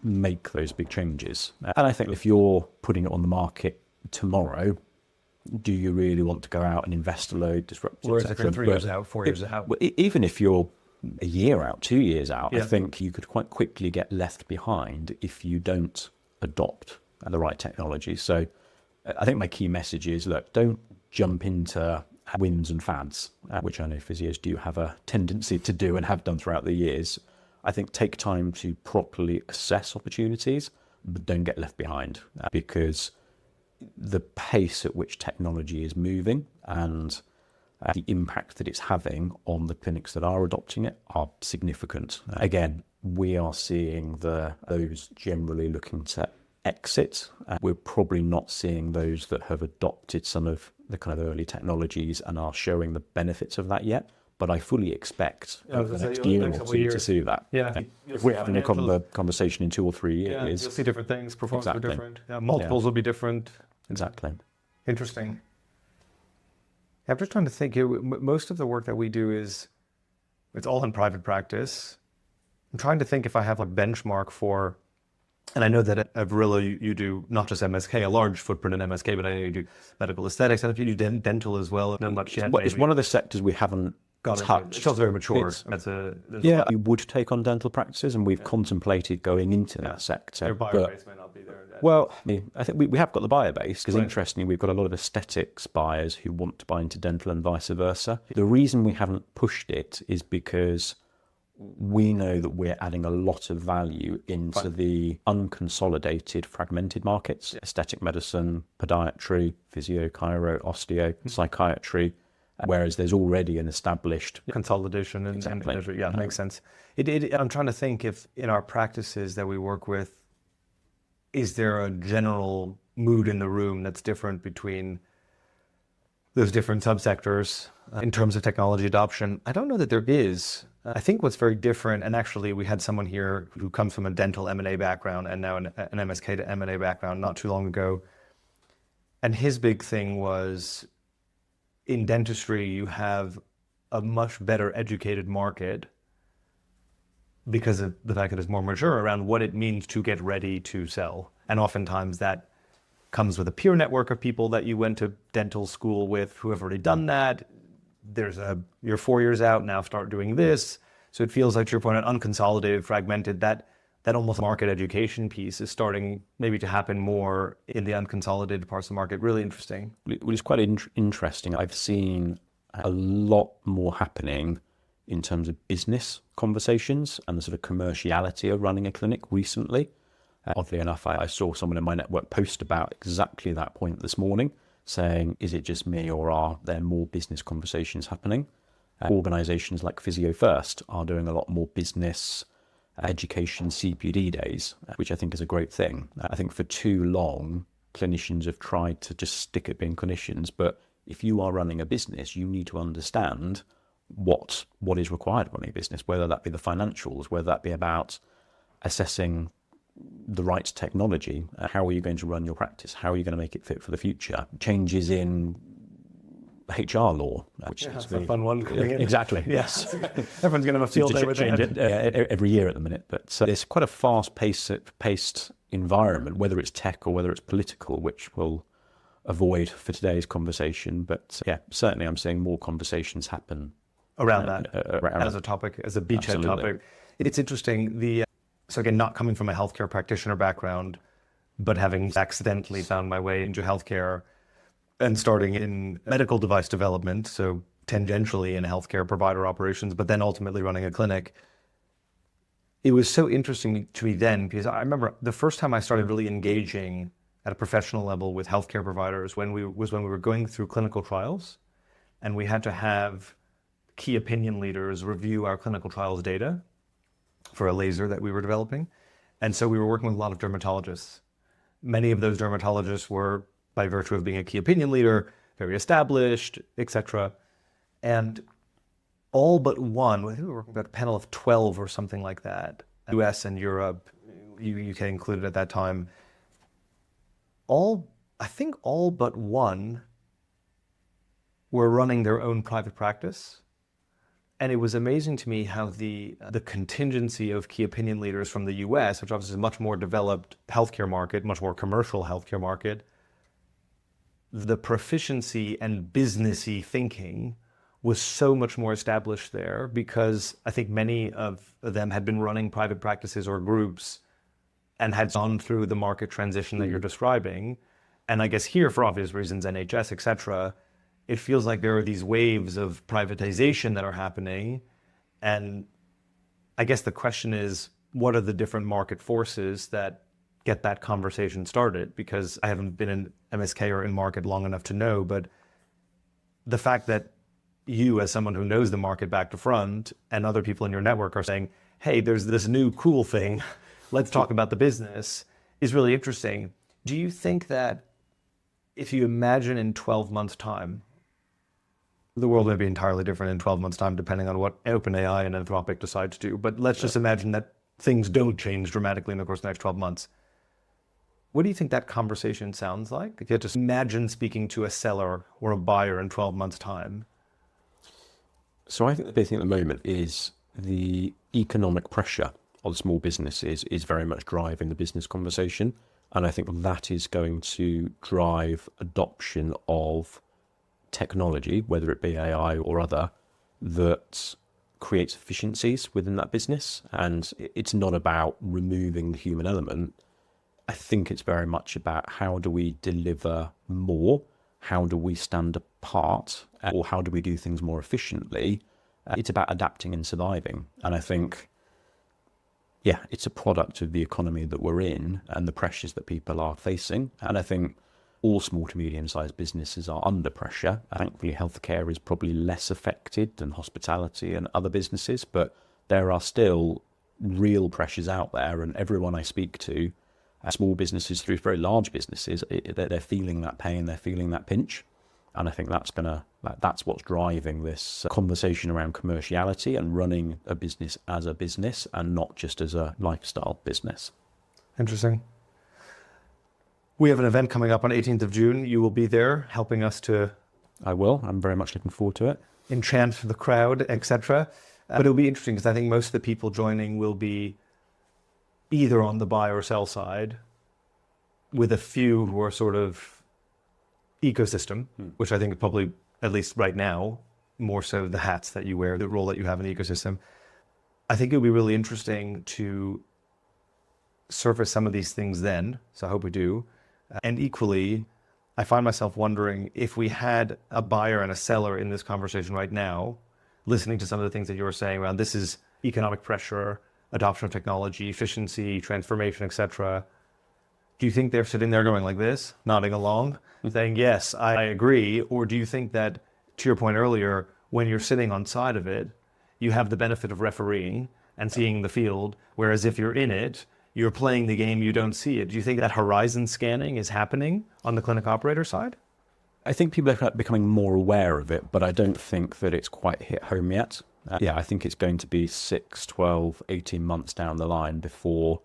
S1: make those big changes. And I think if you're putting it on the market tomorrow, do you really want to go out and invest a load, disrupt it?
S2: Or is it 3 years out, 4 years out?
S1: Even if you're a year out, 2 years out,
S2: Yeah.
S1: I think you could quite quickly get left behind if you don't adopt the right technology. So I think my key message is, look, don't jump into whims and fads, which I know physios do have a tendency to do and have done throughout the years. I think take time to properly assess opportunities, but don't get left behind, because the pace at which technology is moving and the impact that it's having on the clinics that are adopting it are significant. Again, we are seeing those generally looking to exit. We're probably not seeing those that have adopted some of the kind of early technologies and are showing the benefits of that yet. But I fully expect over the next year or two to see that.
S2: Yeah.
S1: If we're having a conversation in 2 or 3 years,
S2: you'll see different things. Performance will be
S1: Exactly.
S2: different. Yeah, multiples will be different.
S1: exactly.
S2: Interesting. I'm just trying to think here. Most of the work that we do it's all in private practice. I'm trying to think if I have a benchmark for, and I know that at Verilo you do not just MSK, a large footprint in MSK, but I know you do medical aesthetics, and if you do dental as well, not much yet.
S1: It's one of the sectors we haven't touched.
S2: It's still very mature.
S1: We would take on dental practices, and we've contemplated going into that sector.
S2: Their buyer base may not be there.
S1: Well, I think we have got the buyer base, because
S2: Right.
S1: interestingly, we've got a lot of aesthetics buyers who want to buy into dental and vice versa. The reason we haven't pushed it is because we know that we're adding a lot of value into the unconsolidated, fragmented markets: aesthetic medicine, podiatry, physio, chiro, osteo, psychiatry, whereas there's already an established
S2: Consolidation and
S1: Exactly.
S2: yeah, makes sense. I'm trying to think if in our practices that we work with, is there a general mood in the room that's different between those different subsectors in terms of technology adoption? I don't know that there is. I think what's very different, and actually we had someone here who comes from a dental M&A background and now an MSK to M&A background not too long ago. And his big thing was, in dentistry, you have a much better educated market because of the fact that it's more mature around what it means to get ready to sell. And oftentimes that comes with a peer network of people that you went to dental school with who have already done that. You're 4 years out, now start doing this. So it feels like, to your point, unconsolidated, fragmented, that almost market education piece is starting maybe to happen more in the unconsolidated parts of the market. Really interesting.
S1: Well, it's quite interesting. I've seen a lot more happening in terms of business conversations and the sort of commerciality of running a clinic recently. Oddly enough, I saw someone in my network post about exactly that point this morning, saying, is it just me, or are there more business conversations happening? Organisations like Physio First are doing a lot more business education CPD days, which I think is a great thing. I think for too long, clinicians have tried to just stick at being clinicians, but if you are running a business, you need to understand what is required of running a business, whether that be the financials, whether that be about assessing the right technology. How are you going to run your practice? How are you going to make it fit for the future? Changes in HR law, which is
S2: a fun one coming in.
S1: Exactly. Yes.
S2: Everyone's going to have a field day with
S1: change
S2: it.
S1: it every year at the minute. But there's quite a fast-paced environment, whether it's tech or whether it's political, which we'll avoid for today's conversation. But certainly I'm seeing more conversations happen
S2: around that
S1: around
S2: as a topic, as a beachhead
S1: Absolutely.
S2: topic. It's interesting. So again, not coming from a healthcare practitioner background, but having accidentally found my way into healthcare and starting in medical device development, so tangentially in healthcare provider operations, but then ultimately running a clinic. It was so interesting to me then, because I remember the first time I started really engaging at a professional level with healthcare providers when we were going through clinical trials, and we had to have key opinion leaders review our clinical trials data for a laser that we were developing. And so we were working with a lot of dermatologists. Many of those dermatologists were, by virtue of being a key opinion leader, very established, etc. And all but one, I think we were working about a panel of 12 or something like that, US and Europe, UK included at that time, I think all but one were running their own private practice. And it was amazing to me how the contingency of key opinion leaders from the US, which obviously is a much more developed healthcare market, much more commercial healthcare market, the proficiency and businessy thinking was so much more established there, because I think many of them had been running private practices or groups and had gone through the market transition that you're describing. And I guess here, for obvious reasons, NHS, et cetera, it feels like there are these waves of privatization that are happening. And I guess the question is, what are the different market forces that get that conversation started? Because I haven't been in MSK or in market long enough to know, but the fact that you, as someone who knows the market back to front, and other people in your network are saying, hey, there's this new cool thing, let's talk about the business, is really interesting. Do you think that if you imagine in 12 months' time, the world may be entirely different in 12 months' time, depending on what OpenAI and Anthropic decide to do, but let's just imagine that things don't change dramatically in the course of the next 12 months. What do you think that conversation sounds like? If you had to imagine speaking to a seller or a buyer in 12 months' time.
S1: So I think the big thing at the moment is the economic pressure on small businesses is very much driving the business conversation. And I think that is going to drive adoption of technology, whether it be AI or other, that creates efficiencies within that business. And it's not about removing the human element. I think it's very much about how do we deliver more? How do we stand apart? Or how do we do things more efficiently? It's about adapting and surviving. And I think, yeah, it's a product of the economy that we're in and the pressures that people are facing. And I think all small to medium-sized businesses are under pressure. Thankfully, healthcare is probably less affected than hospitality and other businesses, but there are still real pressures out there. And everyone I speak to, small businesses through very large businesses, they're feeling that pain, they're feeling that pinch. And I think that's what's driving this conversation around commerciality and running a business as a business and not just as a lifestyle business.
S2: Interesting. We have an event coming up on 18th of June. You will be there helping us to...
S1: I will. I'm very much looking forward to it.
S2: Enchant the crowd, etc. But it'll be interesting because I think most of the people joining will be either on the buy or sell side, with a few who are sort of ecosystem, which I think is probably, at least right now, more so the hats that you wear, the role that you have in the ecosystem. I think it'll be really interesting to surface some of these things then, so I hope we do. And equally, I find myself wondering if we had a buyer and a seller in this conversation right now, listening to some of the things that you were saying around this is economic pressure, adoption of technology, efficiency, transformation, etc. Do you think they're sitting there going like this, nodding along, saying, yes, I agree? Or do you think that, to your point earlier, when you're sitting on side of it, you have the benefit of refereeing and seeing the field, whereas if you're in it, you're playing the game, you don't see it. Do you think that horizon scanning is happening on the clinic operator side?
S1: I think people are becoming more aware of it, but I don't think that it's quite hit home yet. I think it's going to be 6, 12, 18 months down the line before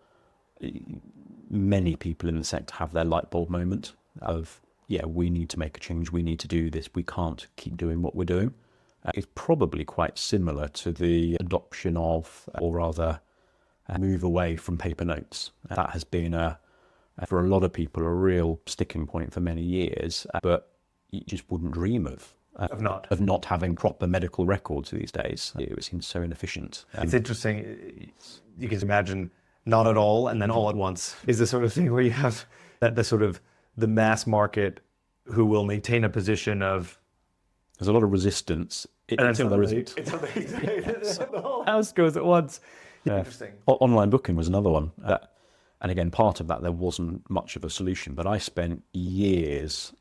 S1: many people in the sector have their light bulb moment of, yeah, we need to make a change, we need to do this, we can't keep doing what we're doing. It's probably quite similar to the adoption of, or rather, move away from paper notes. That has been, for a lot of people, a real sticking point for many years, but you just wouldn't dream of
S2: of
S1: not having proper medical records these days. It seems so inefficient.
S2: It's interesting. You can imagine not at all and then all at once is the sort of thing where you have that the sort of the mass market who will maintain a position of.
S1: There's a lot of resistance. Until there isn't.
S2: The whole house goes at once. Yeah. Interesting.
S1: Online booking was another one. And again, part of that, there wasn't much of a solution, but I spent years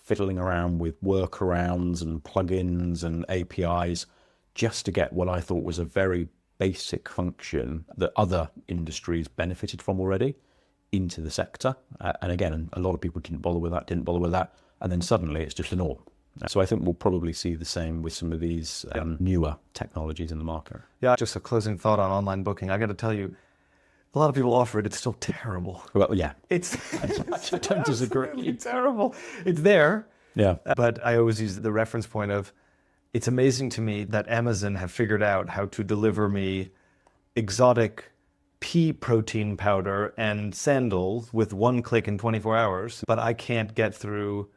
S1: fiddling around with workarounds and plugins and APIs just to get what I thought was a very basic function that other industries benefited from already into the sector. And again, a lot of people didn't bother with that. And then suddenly it's just a norm. So I think we'll probably see the same with some of these newer technologies in the market.
S2: Yeah, just a closing thought on online booking. I got to tell you, a lot of people offer it. It's still terrible.
S1: Well, yeah.
S2: I don't disagree. It's terrible. It's there.
S1: Yeah.
S2: But I always use the reference point of, it's amazing to me that Amazon have figured out how to deliver me exotic pea protein powder and sandals with one click in 24 hours, but I can't get through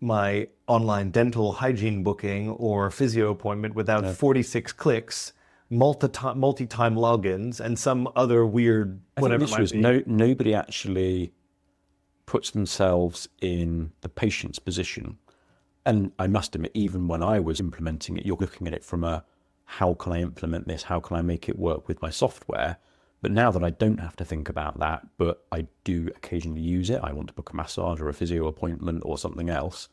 S2: my online dental hygiene booking or physio appointment without 46 clicks, multi-time logins, and some other weird whatever it might be.
S1: Nobody actually puts themselves in the patient's position. And I must admit, even when I was implementing it, you're looking at it from a, how can I implement this? How can I make it work with my software? But now that I don't have to think about that, but I do occasionally use it, I want to book a massage or a physio appointment or something else,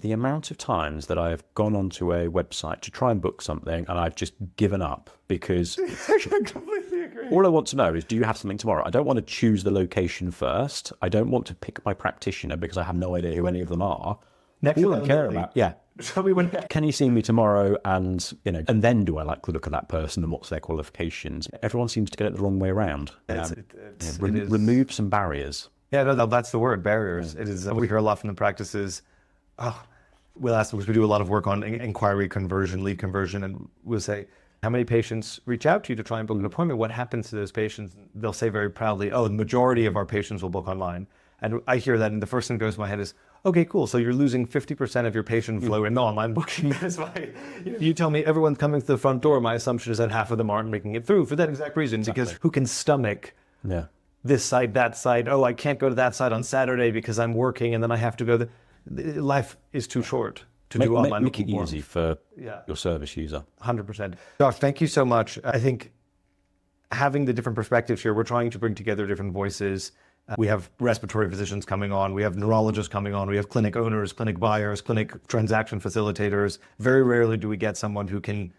S1: the amount of times that I have gone onto a website to try and book something and I've just given up because
S2: I completely agree.
S1: All I want to know is, do you have something tomorrow? I don't want to choose the location first. I don't want to pick my practitioner because I have no idea who any of them are. All I care about, can you see me tomorrow? And then do I like to look at that person and what's their qualifications? Everyone seems to get it the wrong way around. Remove some barriers.
S2: Yeah, no, that's the word, barriers. It is. We hear a lot from the practices. We'll ask them, because we do a lot of work on inquiry conversion, lead conversion, and we'll say, how many patients reach out to you to try and book an appointment? What happens to those patients? They'll say very proudly, the majority of our patients will book online. And I hear that, and the first thing that goes to my head is, okay, cool. So you're losing 50% of your patient flow in the online booking. That's why you tell me everyone's coming to the front door. My assumption is that half of them aren't making it through for that exact reason. Exactly. Because who can stomach this site, that site? I can't go to that site on Saturday because I'm working, and then I have to go. Life is too short to do online.
S1: Make it easy for your service user.
S2: 100%. Josh, thank you so much. I think having the different perspectives here, we're trying to bring together different voices. We have respiratory physicians coming on. We have neurologists coming on. We have clinic owners, clinic buyers, clinic transaction facilitators. Very rarely do we get someone who can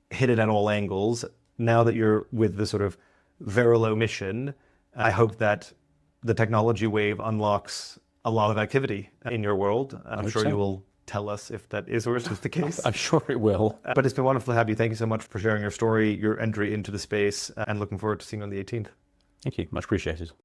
S2: hit it at all angles. Now that you're with the sort of Verilo mission, I hope that the technology wave unlocks a lot of activity in your world. I'm sure you will tell us if that is or isn't the case.
S1: I'm sure it will.
S2: But it's been wonderful to have you. Thank you so much for sharing your story, your entry into the space, and looking forward to seeing you on the 18th.
S1: Thank you. Much appreciated.